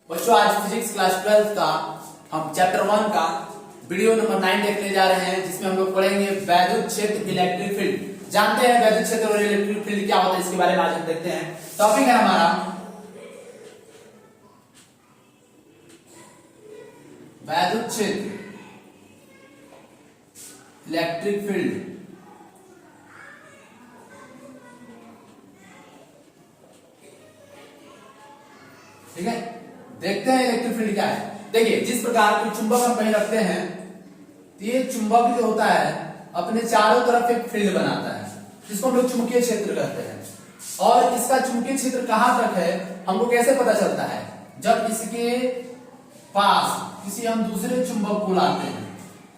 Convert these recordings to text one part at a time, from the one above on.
बच्चों आज physics class 12 का हम चैप्टर 1 का वीडियो नंबर 9 देखने जा रहे हैं, जिसमें हम लोग पढ़ेंगे वैद्युत क्षेत्र इलेक्ट्रिक फील्ड। जानते हैं वैद्युत क्षेत्र और इलेक्ट्रिक फील्ड क्या होता है, इसके बारे में आज हम देखते हैं। टॉपिक है हमारा वैद्युत क्षेत्र इलेक्ट्रिक फील्ड। ठीक है, देखते हैं इलेक्ट्रिक फील्ड क्या है। देखिए, जिस प्रकार कोई चुंबक हम कहीं रखते हैं तो ये चुंबक जो होता है अपने चारों तरफ एक फील्ड बनाता है, जिसको हम लोग चुंबकीय क्षेत्र कहते हैं। और इसका चुंबकीय क्षेत्र कहां तक है हमको कैसे पता चलता है? जब इसके पास किसी हम दूसरे चुंबक को लाते हैं,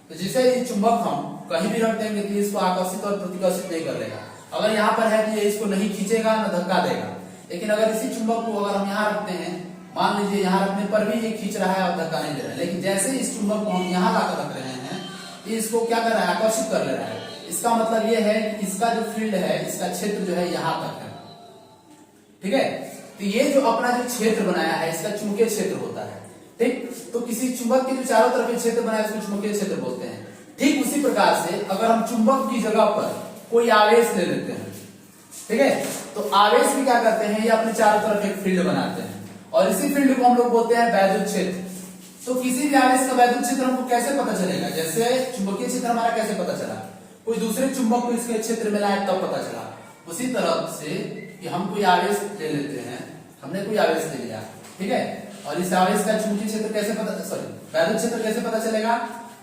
तो जैसे ये चुंबक हम कहीं भी रख देंगे तो इसको आकर्षित और प्रतिकर्षित नहीं कर लेगा। अगर यहाँ पर है तो ये इसको नहीं खींचेगा न धक्का देगा। लेकिन अगर इसी चुंबक को अगर हम यहाँ रखते हैं, मान लीजिए यहाँ रखने पर भी ये खींच रहा है और धक्का नहीं दे रहा है, लेकिन जैसे इस चुंबक को हम यहाँ लाकर रख रहे हैं, ये इसको क्या कर रहा है? आकर्षित कर ले रहा है। इसका मतलब ये है कि इसका जो फील्ड है, इसका क्षेत्र जो है यहाँ तक है। ठीक है, तो ये जो अपना जो क्षेत्र बनाया है इसका चुंबकीय क्षेत्र होता है। ठीक, तो किसी चुंबक के जो चारों तरफ क्षेत्र बनाया है उसको चुंबकीय क्षेत्र बोलते हैं। ठीक उसी प्रकार से अगर हम चुंबक की जगह पर कोई आवेश ले लेते हैं, ठीक है, तो आवेश भी क्या करते हैं? ये अपने चारों तरफ एक फील्ड बनाते हैं और इसी फील्ड को हम लोग बोलते हैं वैद्युत क्षेत्र। तो किसी भी आवेश का वैद्युत क्षेत्र हमको कैसे पता चलेगा? जैसे चुंबकीय क्षेत्र हमारा कैसे पता चला? कोई दूसरे चुंबक को इसके क्षेत्र में लाए तब पता चला। उसी तरह से कि हम कोई आवेश ले लेते हैं, हमने कोई आवेश ले लिया, ठीक है, और इस आवेश का चुंबकीय क्षेत्र कैसे पता वैद्युत क्षेत्र कैसे पता चलेगा?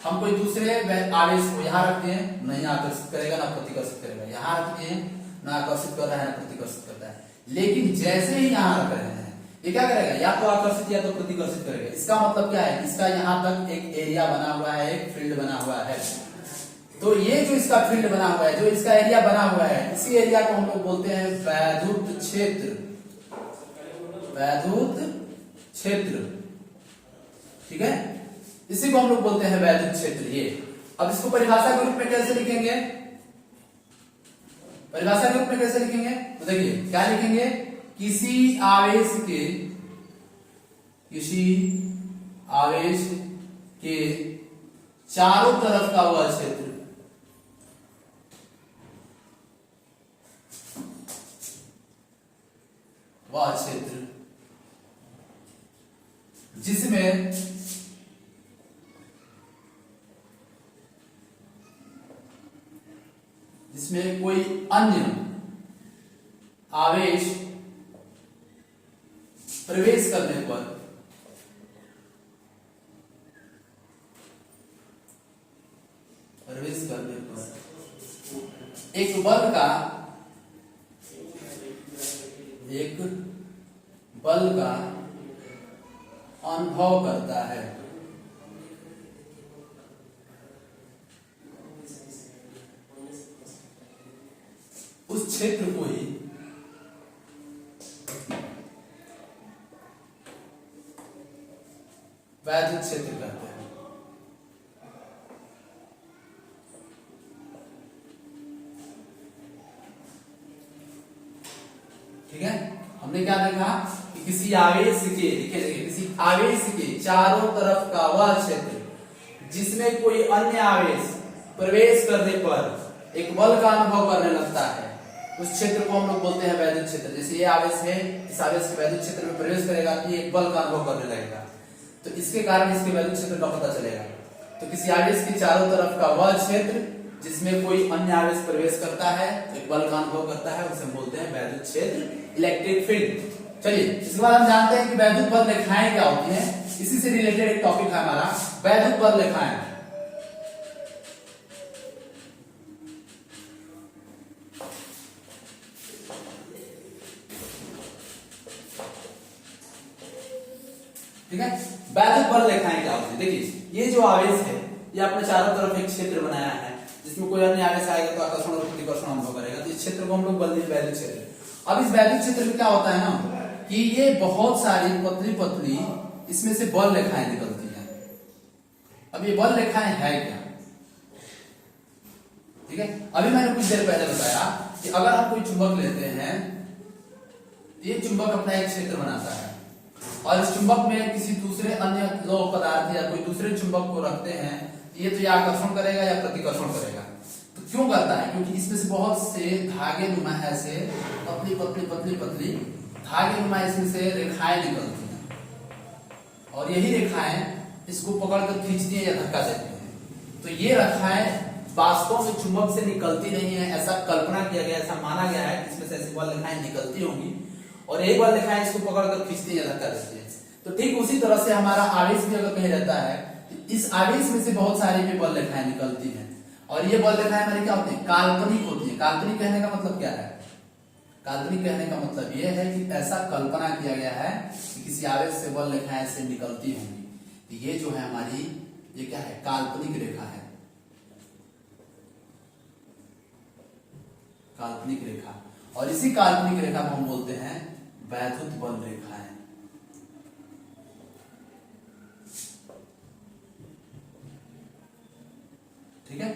हम कोई दूसरे आवेश को यहाँ रखते हैं, नहीं आकर्षित करेगा ना प्रतिकर्षित करेगा। यहाँ रखते हैं, ना आकर्षित कर रहा है ना प्रतिकर्षित करता है। लेकिन जैसे ही यहाँ रख रहे हैं, ये क्या करेगा? या तो आकर्षित या तो प्रतिकर्षित करेगा। इसका मतलब क्या है? इसका यहाँ तक एक एरिया बना हुआ है, एक फील्ड बना हुआ है। तो ये जो इसका फील्ड बना हुआ है, जो इसका एरिया बना हुआ है, इसी एरिया को हम लोग बोलते हैं वैद्युत क्षेत्र। वैद्युत क्षेत्र, ठीक है, इसी को हम लोग बोलते हैं वैद्युत क्षेत्र। ये अब इसको परिभाषा के रूप में कैसे लिखेंगे? परिभाषा के रूप में कैसे लिखेंगे? तो देखिए क्या लिखेंगे? किसी आवेश के चारों तरफ का वह क्षेत्र जिसमें कोई अन्य आवेश प्रवेश करने पर एक बल का अनुभव करता है। उस क्षेत्र को ही वैद्युत क्षेत्र कहते हैं। ठीक है, हमने क्या देखा कि किसी आवेश के किसी आवेश के चारों तरफ का वह क्षेत्र जिसमें कोई अन्य आवेश प्रवेश करने पर एक बल का अनुभव करने लगता है, उस क्षेत्र को हम लोग बोलते हैं वैद्युत क्षेत्र। जैसे ये आवेश है, इस आवेश के वैद्युत क्षेत्र में प्रवेश करेगा तो ये एक बल का अनुभव करने लगेगा, तो इसके कारण इसके वैद्युत क्षेत्र का पता चलेगा। तो किसी आवेश के चारों तरफ का वह क्षेत्र जिसमें कोई अन्य आवेश प्रवेश करता है, एक बल का अनुभव करता है, उसे हम बोलते हैं वैद्युत क्षेत्र, इलेक्ट्रिक फील्ड। चलिए, इसके बाद हम जानते हैं कि वैद्युत बल रेखाएं क्या होती हैं। इसी से रिलेटेड एक टॉपिक है हमारा वैद्युत बल रेखाएं। ठीक है, वैद्युत बल रेखाएं क्या होती है? देखिए, ये जो आवेश है ये अपने चारों तरफ एक क्षेत्र बनाया है, जिसमें कोई अन्य आवेश आएगा तो आकर्षण और प्रतिकर्षण अनुभव करेगा। तो इस क्षेत्र को हम लोग बोलते हैं वैद्युत क्षेत्र। अब इस वैद्युत क्षेत्र में क्या होता है ना कि ये बहुत सारी पतली पतली इसमें से बल रेखाएं निकलती हैं। अब ये बल रेखाएं है क्या? ठीक है, अभी मैंने कुछ देर पहले बताया कि अगर हम कोई चुंबक लेते हैं, ये चुंबक अपना एक क्षेत्र बनाता है और इस चुंबक में किसी दूसरे अन्य लोह पदार्थ या कोई दूसरे चुंबक को रखते हैं, ये तो या आकर्षण करेगा या प्रतिकर्षण करेगा। तो क्यों करता है? क्योंकि इसमें से बहुत से धागे नुमा ऐसे पतली पतली पतली पतली धागे नुमा इसमें से रेखाएं निकलती हैं, और यही रेखाएं इसको पकड़कर खींचती हैं या धक्का देती हैं। तो ये रेखाएं वास्तव में चुंबक से निकलती नहीं है, ऐसा कल्पना किया गया, ऐसा माना गया है कि इसमें से ऐसी बल रेखाएं निकलती होंगी और एक बल रेखाएं इसको पकड़कर खींचती है या धक्का देती है। तो ठीक उसी तरह से हमारा आवेश भी अगर कहीं रहता है, इस आवेश में से बहुत सारी भी बल रेखाएं निकलती हैं, और ये बल रेखाएं हमारी क्या होती है? काल्पनिक होती है। काल्पनिक कहने का मतलब क्या है? काल्पनिक कहने का मतलब ये है कि ऐसा कल्पना किया गया है कि किसी आवेश से बल रेखाएं ऐसे निकलती होंगी। तो ये जो है हमारी, ये क्या है? काल्पनिक रेखा है, काल्पनिक रेखा। और इसी काल्पनिक रेखा को हम बोलते हैं वैद्युत बल रेखाएं। ठीक है,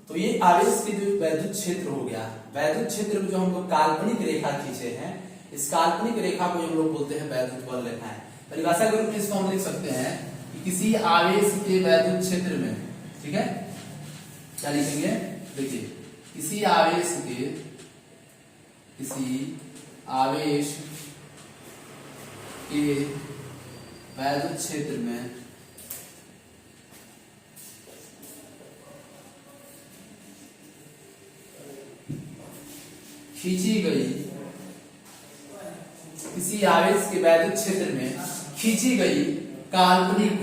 तो ये आवेश के जो वैद्युत क्षेत्र हो गया, वैद्युत क्षेत्र में जो हम लोग काल्पनिक रेखा खींचे हैं, इस काल्पनिक रेखा को हम लोग बोलते हैं वैद्युत बल रेखाएं। परिभाषा के रूप में इसको हम लिख सकते हैं कि किसी आवेश के वैद्युत क्षेत्र में, ठीक है, क्या लिखेंगे? देखिए, किसी आवेश के वैद्युत क्षेत्र में खींची गई, किसी आवेश के वैद्युत क्षेत्र में खींची गई काल्पनिक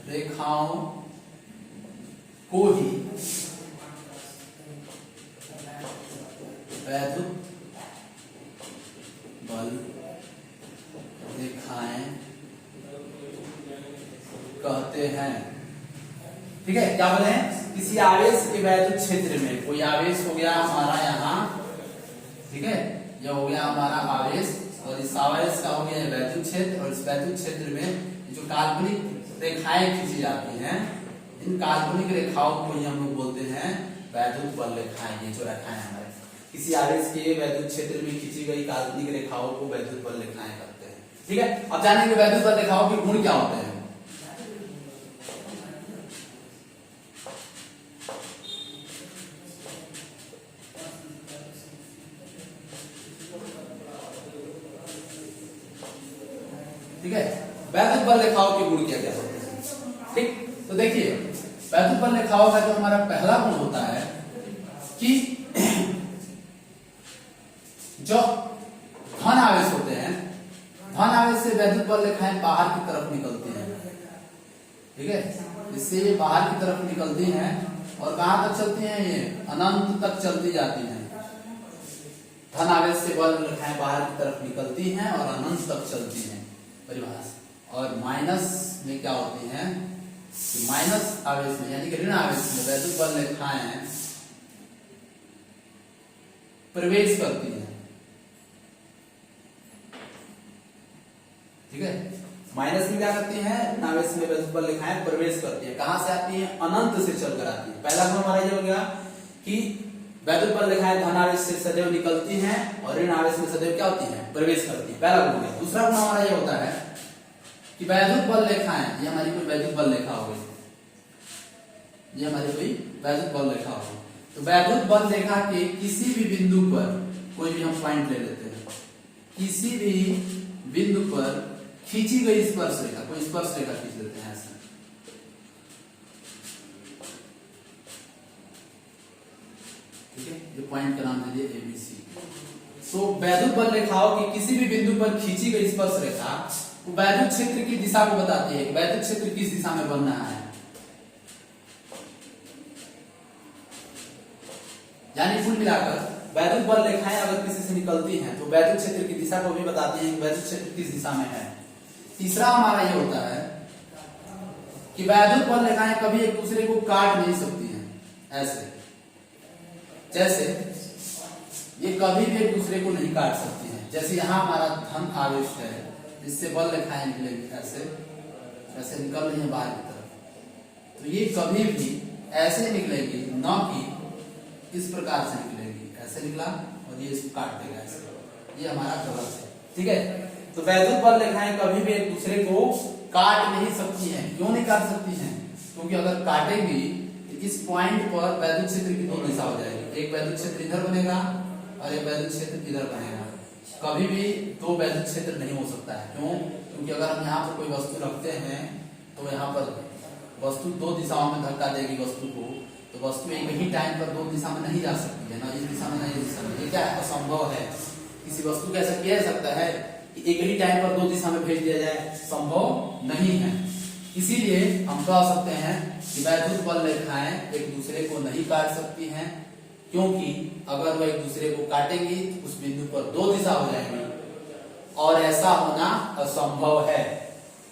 रेखाओं को ही वैद्युत बल रेखाएं कहते हैं। ठीक है, क्या बोले हैं? किसी आवेश के वैद्युत क्षेत्र में, कोई आवेश हो गया हमारा यहाँ, ठीक है, यह हो गया हमारा आवेश, और इस आवेश का हो गया वैद्युत क्षेत्र, और इस वैद्युत क्षेत्र में जो काल्पनिक रेखाएं खींची जाती हैं, इन काल्पनिक रेखाओं को ही हम लोग बोलते हैं वैद्युत बल रेखाएं। ये जो रेखाएं हमारे किसी आवेश के वैद्युत क्षेत्र में खींची गई काल्पनिक रेखाओं को वैद्युत बल रेखाएं कहते हैं। ठीक है, अब जानेंगे वैद्युत बल रेखाओं के गुण क्या होते हैं। ठीक है, वैद्युत बल रेखाओं के गुण क्या क्या होते हैं? ठीक, तो देखिए, वैद्युत बल रेखाओं का जो हमारा पहला गुण होता है कि जो धन आवेश होते हैं, धन आवेश से वैद्युत बल रेखाएं बाहर की तरफ निकलती हैं। ठीक है, इससे ये बाहर की तरफ निकलती हैं और कहां तक चलती हैं? ये अनंत तक चलती जाती हैं। धन आवेश से बल रेखाएं बाहर की तरफ निकलती हैं और अनंत तक चलती हैं। परिभाषा। और माइनस में क्या होती हैं? कि माइनस आवेश में, यानी कि ऋण आवेश में वैद्युत बल रेखाएं प्रवेश करती हैं। ठीक है, माइनस में क्या करती हैं? ऋण आवेश में वैद्युत बल रेखाएं प्रवेश करती हैं। कहां से आती हैं? अनंत से चलकर आती है। पहला गुण हमारा ये हो गया कि वैद्युत बल रेखाएं धन आवेश से सदैव निकलती हैं और ऋण आवेश में सदैव क्या होती हैं? प्रवेश करती हैं। पहला गुण है। दूसरा गुण हमारा ये होता है कि वैद्युत बल रेखाएं, ये हमारी कोई वैद्युत बल रेखा हो गई, ये हमारी कोई वैद्युत बल रेखा हो गई। तो वैद्युत बल रेखा के किसी भी बिंदु पर, कोई भी हम पॉइंट ले लेते हैं, किसी भी बिंदु पर खींची गई स्पर्श रेखा, कोई स्पर्श रेखा खींच लेते हैं ऐसे, ठीक है, ये पॉइंट का नाम दे दिए ABC। तो वैद्युत बल रेखाओं की किसी भी बिंदु पर खींची गई स्पर्श रेखा वो वैद्युत क्षेत्र की दिशा को बताती है। वैद्युत क्षेत्र किस दिशा में बन रहा है, यानी कुल मिलाकर वैद्युत बल रेखाएं अगर किसी से निकलती हैं तो वैद्युत क्षेत्र की दिशा को भी बताती हैं कि वैद्युत क्षेत्र किस दिशा में है। तीसरा हमारा ये होता है कि वैद्युत बल रेखाएं कभी एक दूसरे को काट नहीं सकती हैं। ऐसे जैसे ये कभी भी एक दूसरे को नहीं काट सकती हैं। जैसे यहाँ हमारा धन आवेश है, इससे बल रेखाएं निकलेंगी, ऐसे ऐसे निकल रही है बाहर की तरफ, तो ये कभी भी ऐसे निकलेगी, न कि इस प्रकार से निकलेगी, ऐसे निकला और ये इसको काट देगा ऐसे, ये हमारा गलत है। ठीक है, तो वैद्युत बल रेखाएं कभी भी एक दूसरे को काट नहीं सकती हैं। क्यों नहीं काट सकती हैं? क्योंकि अगर काटेंगी तो इस पॉइंट पर वैद्युत क्षेत्र की दो दिशा हो जाएगी, एक वैद्युत क्षेत्र इधर बनेगा और एक वैद्युत क्षेत्र इधर बनेगा। कभी भी दो वैद्युत क्षेत्र नहीं हो सकता है। क्यों? क्योंकि अगर हम यहाँ पर कोई वस्तु रखते हैं तो यहाँ पर वस्तु दो दिशाओं में धक्का देगी वस्तु को, तो वस्तु एक ही टाइम पर दो दिशा में नहीं जा सकती है, ना इस दिशा में ना इस दिशा में। ये क्या है? असंभव है। किसी वस्तु को ऐसा किया जा सकता है कि एक ही टाइम पर दो दिशा में भेज दिया जाए? संभव नहीं है। इसीलिए हम कह सकते हैं कि वैद्युत बल रेखाएं एक दूसरे को नहीं काट सकती हैं, क्योंकि अगर वह एक दूसरे को काटेंगी तो उस बिंदु पर दो दिशा हो जाएंगी और ऐसा होना असंभव है।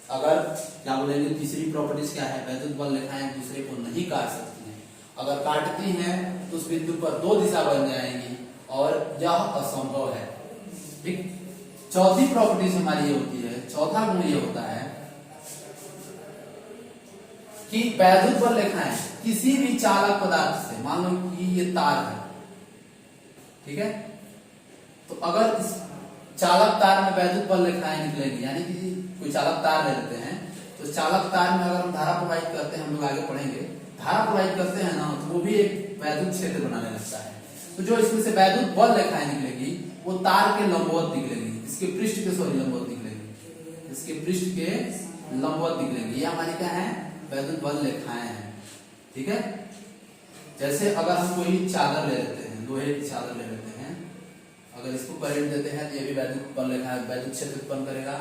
अगर क्या बोलेंगे, तीसरी प्रॉपर्टीज क्या है? वैद्युत बल रेखाएं एक दूसरे को नहीं काट सकती हैं। अगर काटती हैं तो उस बिंदु पर दो दिशा बन जाएंगी और यह असंभव है। ठीक, चौथी प्रॉपर्टीज हमारी ये होती है, चौथा गुण ये होता है कि वैद्युत बल रेखाएं किसी भी चालक पदार्थ से, मान लो कि ये तार है, ठीक है, तो अगर इस चालक तार में वैद्युत बल रेखाएं निकलेंगी, यानी कि कोई चालक तार ले लेते हैं, तो चालक तार में अगर हम धारा प्रवाहित करते हैं, हम लोग आगे पढ़ेंगे, धारा प्रवाहित करते हैं ना, तो वो भी एक वैद्युत क्षेत्र बनाने लगता है। तो जो इसमें से वैद्युत बल रेखाएं निकलेगी वो तार के लंबवत निकलेगी, इसके पृष्ठ के लंबवत निकलेगी, इसके पृष्ठ के लंबवत निकलेगी। ये हमारी क्या है? वैद्युत बल रेखाएं हैं। ठीक है, जैसे अगर हम कोई चादर ले लेते हैं, लोहे की चादर ले लेते हैं, अगर इसको करंट देते हैं तो ये भी वैद्युत बल रेखा, वैद्युत क्षेत्र उत्पन्न करेगा,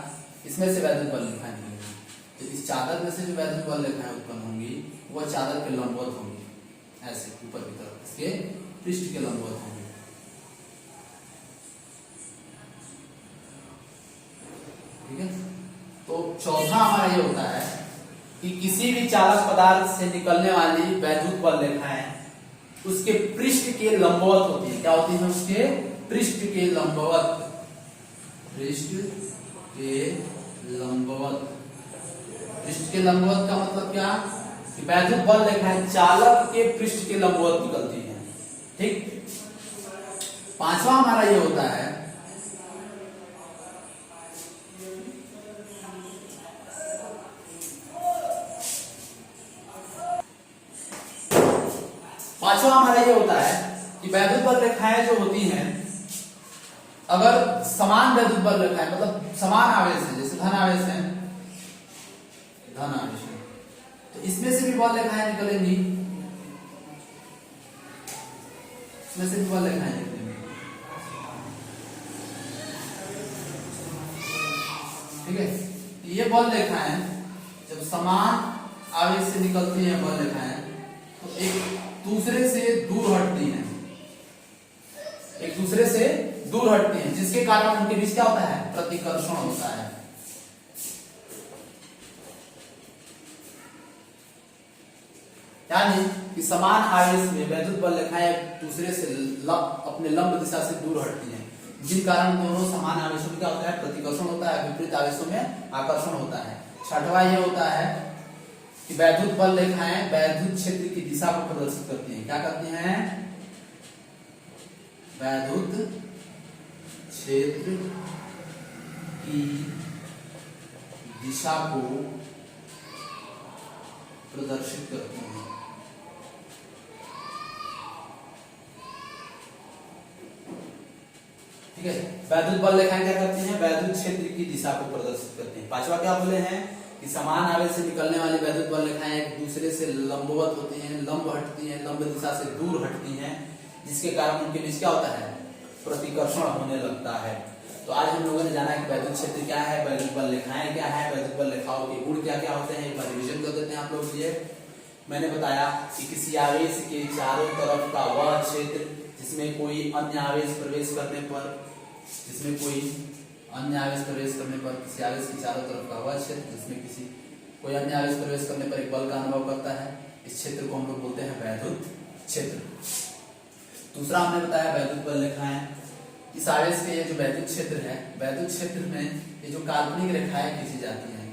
इसमें से वैद्युत बल रेखाएं निकलेगी। तो इस चादर में से जो वैद्युत बल रेखाएं उत्पन्न होंगी वह चादर के लंबवत होंगी, ऐसे ऊपर की तरफ इसके पृष्ठ के लंबवत होंगे। ठीक है, तो चौथा हमारा ये होता है कि किसी भी चालक पदार्थ से निकलने वाली वैद्युत बल रेखाएं उसके पृष्ठ के लंबवत होती है। क्या होती है? उसके पृष्ठ के लंबवत, पृष्ठ के लंबवत। पृष्ठ के लंबवत का मतलब क्या? कि वैद्युत बल रेखाएं चालक के पृष्ठ के लंबवत निकलती हैं। ठीक, पांचवा हमारा ये होता है कि वैद्युत बल रेखाएं जो होती हैं, अगर समान वैद्युत बल रेखाएं मतलब समान आवेश है, जैसे धन आवेश है, धन आवेश है, तो इसमें से भी बल रेखाएं निकलेंगी, इसमें से भी बल रेखाएं निकलेंगी। ठीक है, ये बल रेखाएं जब समान आवेश से निकलती हैं बल रेखाएं, तो एक दूसरे से दूर हटती हैं, एक दूसरे से दूर हटती हैं, जिसके कारण उनके बीच क्या होता है? प्रतिकर्षण होता है। यानी कि समान आवेश में वैद्युत बल रेखाएं दूसरे से अपने लंब दिशा से दूर हटती हैं, जिन कारण दोनों समान आवेशों में क्या होता है? प्रतिकर्षण होता है, विपरीत आवेशों में आकर्षण होता है। छठवां ये होता है कि वैद्युत बल रेखाएं वैद्युत क्षेत्र की दिशा को प्रदर्शित करती हैं। क्या करती हैं? वैद्युत क्षेत्र की दिशा को प्रदर्शित करती हैं। ठीक है, वैद्युत बल रेखाएं क्या करती हैं? वैद्युत क्षेत्र की दिशा को प्रदर्शित करती हैं। पांचवा क्या बोले हैं कि समान आवेश से निकलने वाली वैद्युत बल रेखाएं एक दूसरे से लंबवत होती हैं, लंब हटती हैं, लंब दिशा से दूर हटती हैं, जिसके कारण उनके बीच क्या होता है? प्रतिकर्षण होने लगता है। तो आज हम लोगों ने जाना कि वैद्युत क्षेत्र क्या है, वैद्युत बल रेखाएं क्या है, वैद्युत बल रेखाओं के गुण क्या क्या होते हैं, एक बार रिविजन कर देते हैं आप लोग लिए। मैंने बताया कि किसी आवेश के चारों तरफ का वह क्षेत्र जिसमें कोई अन्य आवेश प्रवेश करने पर, जिसमें कोई अन्य आवेश प्रवेश करने पर, किसी आवेश के चारों तरफ का वह क्षेत्र जिसमें किसी कोई अन्य आवेश प्रवेश करने पर एक बल का अनुभव करता है, इस क्षेत्र को हम लोग बोलते हैं वैद्युत क्षेत्र। दूसरा हमने बताया वैद्युत बल रेखाएं, इस आवेश के ये जो वैद्युत क्षेत्र है, वैद्युत क्षेत्र में ये जो काल्पनिक रेखाएं खींची जाती हैं,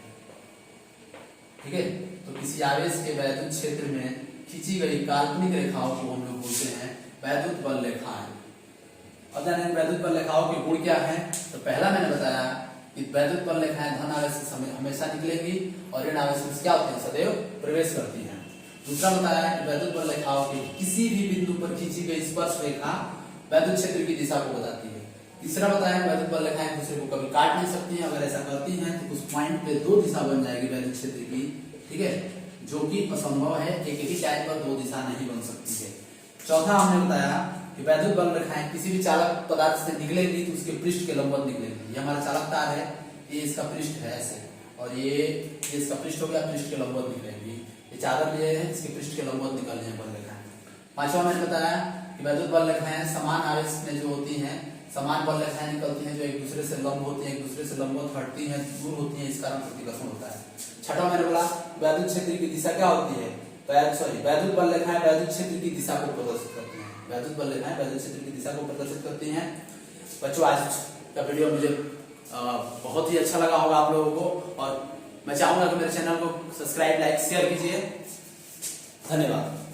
ठीक है, तो किसी आवेश के वैद्युत क्षेत्र में खींची गई काल्पनिक रेखाओं को हम लोग बोलते हैं वैद्युत बल रेखाएं। अब जानेंगे वैद्युत बल रेखाओं के गुण क्या है। तो पहला मैंने बताया कि वैद्युत बल रेखाएं धन आवेश से हमेशा निकलेंगी और ऋण आवेश से क्या होती है, सदैव प्रवेश करती हैं। दूसरा बताया कि वैद्युत बल रेखाओं के किसी भी बिंदु पर खींची गई स्पर्श रेखा वैद्युत क्षेत्र की दिशा को बताती है। तीसरा बताया वैद्युत बल रेखाएं एक दूसरे को कभी काट नहीं सकती हैं, अगर ऐसा करती हैं तो उस पॉइंट पे दो दिशा बन जाएगी वैद्युत क्षेत्र की, ठीक है, जो कि असंभव है, एक ही टाइम पर दो दिशा नहीं बन सकती है। चौथा हमने बताया कि वैद्युत बल रेखाएं किसी भी चालक पदार्थ से निकलेगी तो उसके पृष्ठ के लंबवत निकलेगी। ये हमारा चालक तार है, ये इसका पृष्ठ है ऐसे, और ये इसका पृष्ठ हो गया, पृष्ठ के लंबवत निकलेगी। ये चादर लिए है, इसके पृष्ठ के लंबवत निकल रहे हैं बल रेखाएं। पांचवा मैंने बताया कि वैद्युत बल रेखाएं समान आवेश में जो होती हैं, समान बल रेखाएं निकलती हैं जो एक दूसरे से लंब होती हैं, एक दूसरे से लंबवत हटती हैं, दूर होती हैं, इस कारण प्रतिकर्षण होता है। छठा मैंने बोला वैद्युत क्षेत्र की दिशा क्या होती है, वैद्युत बल रेखाएं वैद्युत क्षेत्र की दिशा को प्रदर्शित करती हैं। वैद्युत बल रेखाएं वैद्युत क्षेत्र की दिशा को प्रदर्शित करती हैं। बच्चों आज का वीडियो मुझे बहुत ही अच्छा लगा होगा आप लोगों को, और मैं चाहूंगा कि मेरे चैनल को सब्सक्राइब, लाइक, शेयर कीजिए। धन्यवाद।